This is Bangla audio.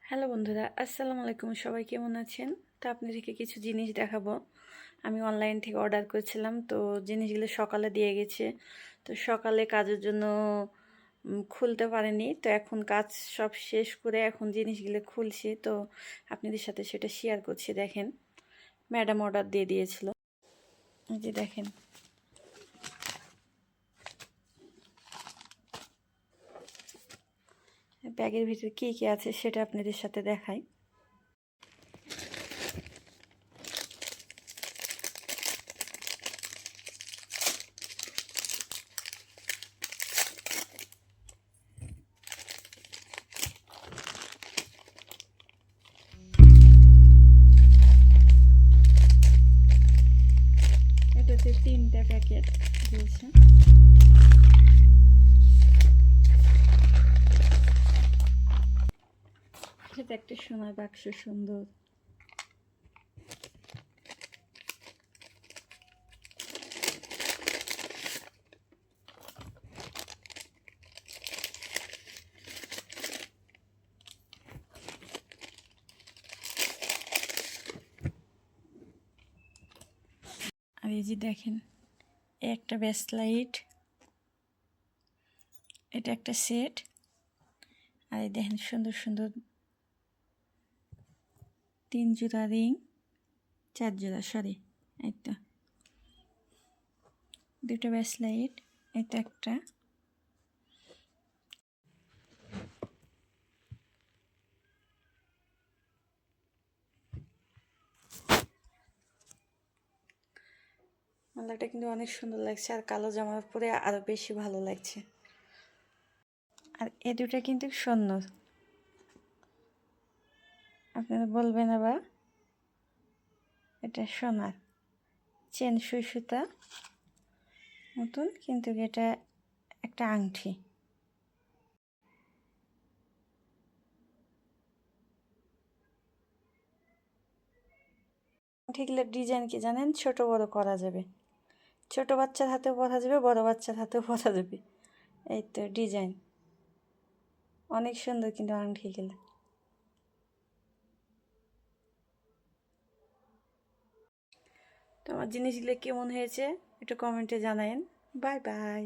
হ্যালো বন্ধুরা, আসসালামু আলাইকুম। সবাই কেমন আছেন? তো আপনাদেরকে কিছু জিনিস দেখাবো। আমি অনলাইন থেকে অর্ডার করেছিলাম, তো জিনিসগুলো সকালে দিয়ে গেছে। তো সকালে কাজের জন্য খুলতে পারিনি, তো এখন কাজ সব শেষ করে এখন জিনিসগুলো খুলছি, তো আপনাদের সাথে সেটা শেয়ার করছি। দেখেন, ম্যাডাম অর্ডার দিয়ে দিয়েছিল, এই যে দেখেন। ব্যাগের ভিতরে কী কী আছে সেটা আপনাদের সাথে দেখাই। এটাতে 3টা প্যাকেট দিয়েছে। এটা একটা সোনার বাক্স, সুন্দর। আর এই যে দেখেন, একটা ব্যাস লাইট, এটা একটা সেট। আর এই দেখেন সুন্দর সুন্দর 3 জোড়া রিং, 4 জোড়া, সরি, এই তো 2টা ব্যাস লাইট, এটা একটা। মালাটা কিন্তু অনেক সুন্দর লাগছে, আর কালো জামার পরে আরো বেশি ভালো লাগছে। আর এই দুটা কিন্তু সুন্দর, আপনারা বলবেন আবার এটা সোনার চেন, সুই সুতা মতন, কিন্তু এটা একটা আংটি। আংটিগুলোর ডিজাইন কি জানেন? ছোট বড় করা যাবে, ছোট বাচ্চার হাতেও পরা যাবে, বড় বাচ্চার হাতেও পরা যাবে। এই তো ডিজাইন অনেক সুন্দর কিন্তু আংটিগুলো। তো আমার জিনিসগুলো কেমন হয়েছে একটু কমেন্টে জানায়েন। Bye bye.